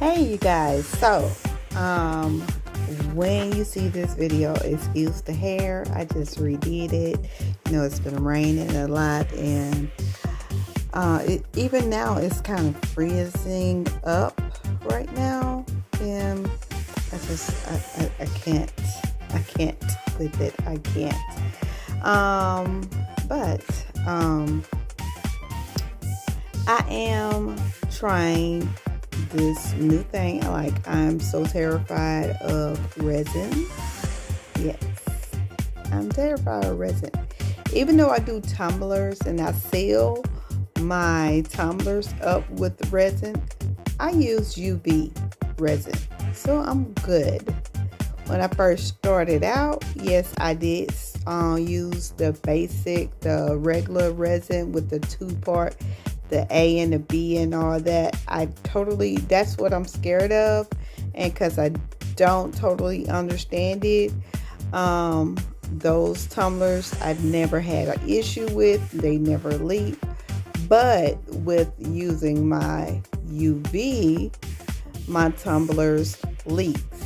Hey you guys, um when you see this video, excuse the hair, I just redid it. It's been raining a lot, and even now it's kind of freezing up right now, and I can't with it. I can't. But I am trying this new thing. I'm so terrified of resin. Yes, I'm terrified of resin. Even though I do tumblers and I seal my tumblers up with the resin, I use UV resin, so I'm good. When I first started out, yes, I did use the regular resin with the two-part, the A and the B and all that. That's what I'm scared of, and because I don't totally understand it, those tumblers I've never had an issue with. They never leak. But with using my UV, my tumblers leaks.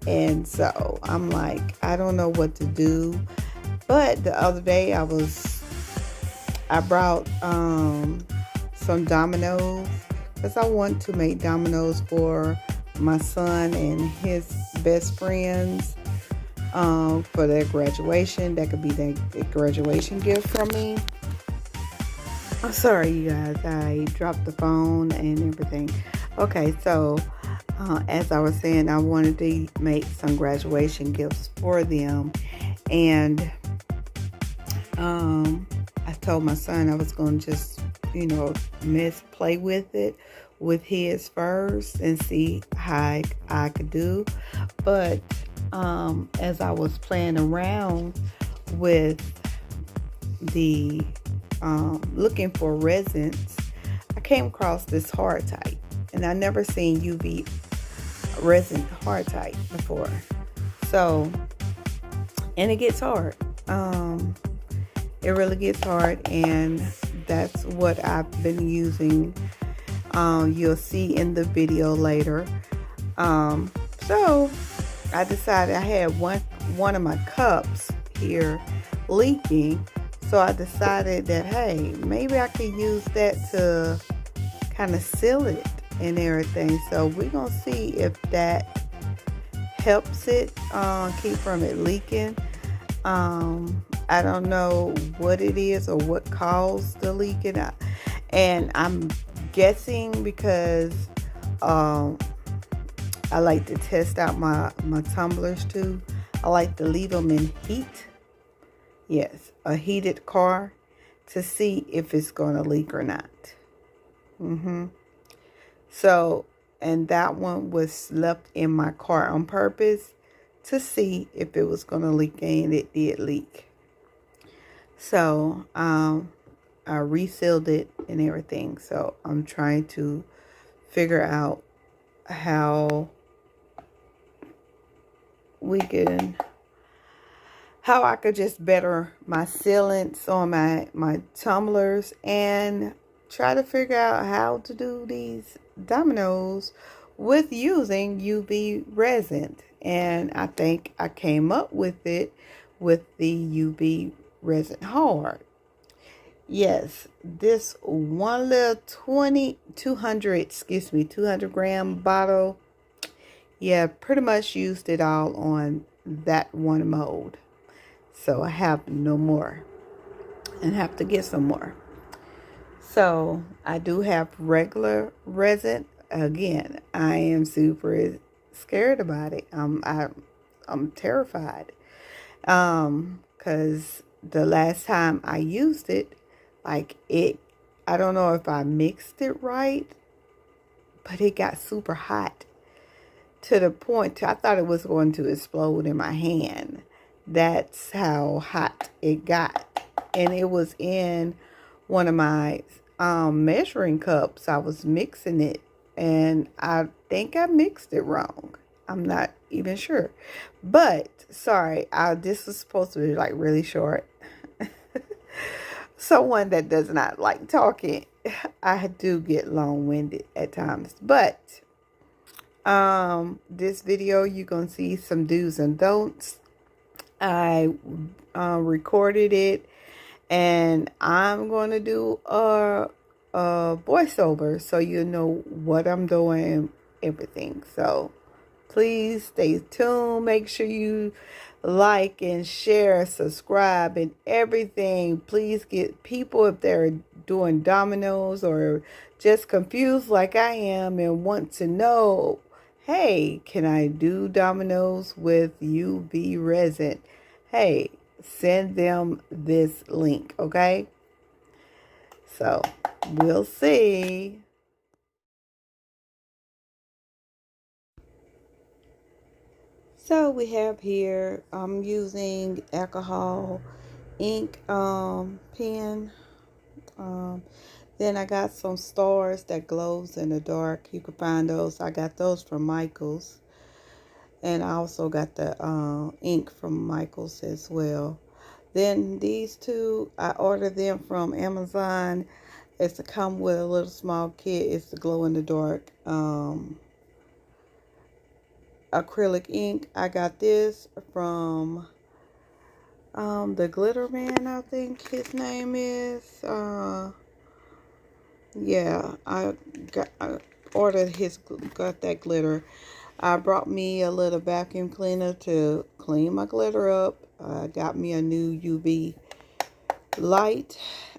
And so I'm like, I don't know what to do. But the other day I brought some Dominoes, because I want to make Dominoes for my son and his best friends for their graduation. That could be their graduation gift from me. I'm sorry, you guys. I dropped the phone and everything. Okay, so as I was saying, I wanted to make some graduation gifts for them. And I told my son I was going to just, play with it with his first and see how I could do. But as I was playing around with the looking for resins, I came across this hardtite, and I never seen UV resin hardtite before. So, and it gets hard. It really gets hard, and that's what I've been using. You'll see in the video later. So I decided I had one of my cups here leaking. So I decided that, hey, maybe I could use that to kind of seal it and everything. So we're going to see if that helps it keep from it leaking. I don't know what it is or what caused the leaking. And I'm guessing because I like to test out my tumblers too. I like to leave them in heat. Yes, a heated car, to see if it's going to leak or not. So, and that one was left in my car on purpose to see if it was going to leak, and it did leak. So, I resealed it and everything. So, I'm trying to figure out how I could just better my sealants on my tumblers, and try to figure out how to do these dominoes with using UV resin. And I think I came up with it with the UV resin hard. Yes, this one little 200 gram bottle, yeah, pretty much used it all on that one mold. So I have no more and have to get some more. So I do have regular resin. Again, I am super scared about it. I'm terrified. Because the last time I used it, I don't know if I mixed it right, but it got super hot to the point I thought it was going to explode in my hand. That's how hot it got. And it was in one of my measuring cups. I was mixing it, and I think I mixed it wrong. I'm not even sure. But, sorry, this was supposed to be really short. Someone that does not like talking, I do get long-winded at times. But This video, you're going to see some do's and don'ts. I recorded it, and I'm going to do a voiceover so you know what I'm doing and everything. So please stay tuned. Make sure you like and share, subscribe, and everything. Please get people, if they're doing dominoes or just confused like I am and want to know, hey, can I do dominoes with UV resin? Hey, send them this link, okay? So we'll see. So we have here, I'm using alcohol ink pen. Um, then I got some stars that glows in the dark. You can find those. I got those from Michael's. And I also got the ink from Michael's as well. Then these two, I ordered them from Amazon. It's to come with a little small kit. It's the glow in the dark acrylic ink. I got this from the Glitter Man, I think his name is. Yeah, I ordered got that glitter. I brought me a little vacuum cleaner to clean my glitter up. Got me a new UV light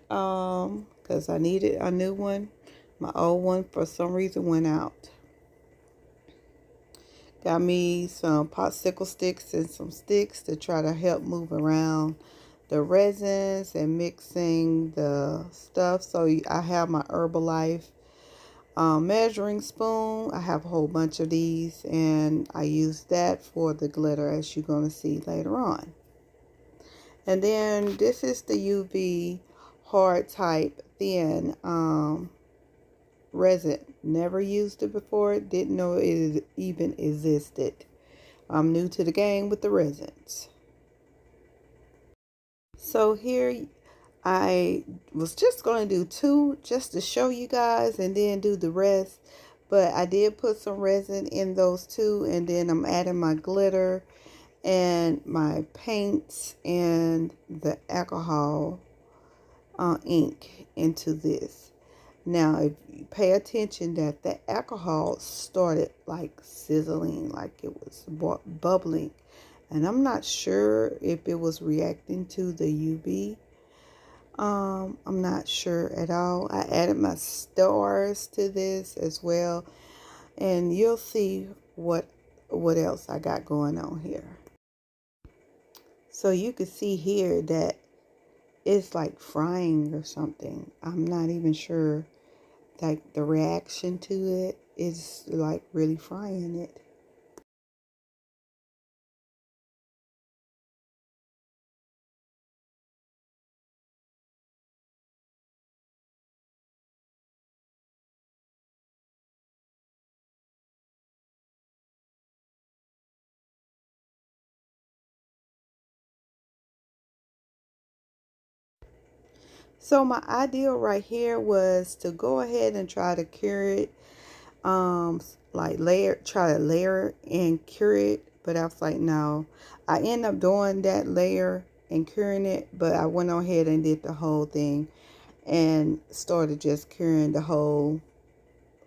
because I needed a new one. My old one for some reason went out. Got me some popsicle sticks and some sticks to try to help move around the resins and mixing the stuff. So I have my HerbaLife measuring spoon. I have a whole bunch of these, and I use that for the glitter, as you're going to see later on. And then this is the UV hard type thin resin. Never used it before. Didn't know it even existed. I'm new to the game with the resins. So here I was just going to do two just to show you guys and then do the rest. But I did put some resin in those two, and then I'm adding my glitter and my paints and the alcohol ink into this. Now, if you pay attention that the alcohol started like sizzling, like it was bubbling. And I'm not sure if it was reacting to the UV. I'm not sure at all. I added my stars to this as well. And you'll see what else I got going on here. So you can see here that it's like frying or something. I'm not even sure. Like the reaction to it is like really frying it. So my ideal right here was to go ahead and try to cure it. Like try to layer and cure it. But I was like, no. I end up doing that layer and curing it. But I went on ahead and did the whole thing. And started just curing the whole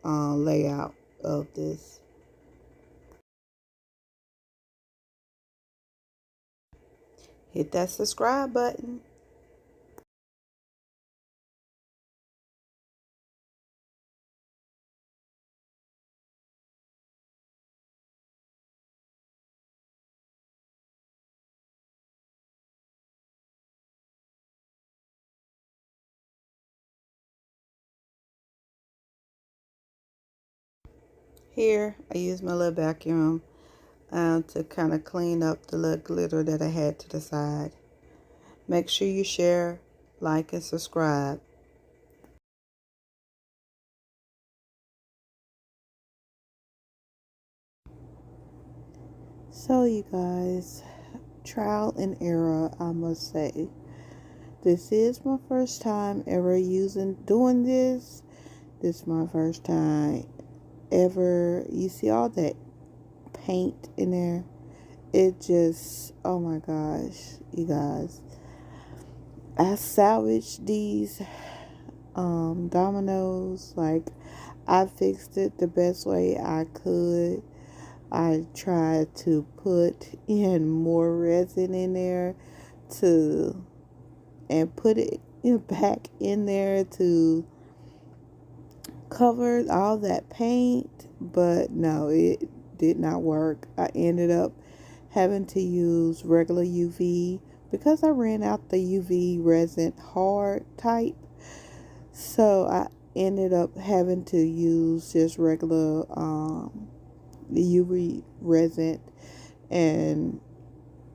layout of this. Hit that subscribe button. Here, I use my little vacuum to kind of clean up the little glitter that I had to the side. Make sure you share, like, and subscribe. So you guys, trial and error, I must say. This is my first time ever doing this. This is my first time ever, you see all that paint in there, it just, oh my gosh, you guys. I salvaged these dominoes. Like, I fixed it the best way I could. I tried to put in more resin in there to, and put it back in there to cover all that paint, but no, it did not work. I ended up having to use regular UV because I ran out the UV resin hard type. So I ended up having to use just regular the UV resin and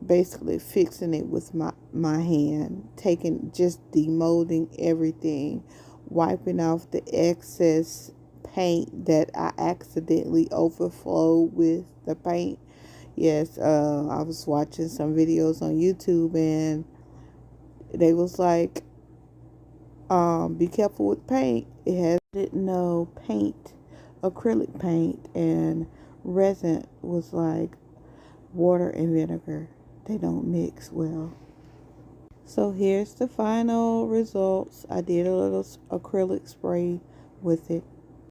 basically fixing it with my hand, taking, just demolding everything, wiping off the excess paint that I accidentally overflowed with the paint. Yes, I was watching some videos on YouTube and they was like, be careful with paint. It has, didn't know paint, acrylic paint and resin was like water and vinegar. They don't mix well. So here's the final results. I did a little acrylic spray with it.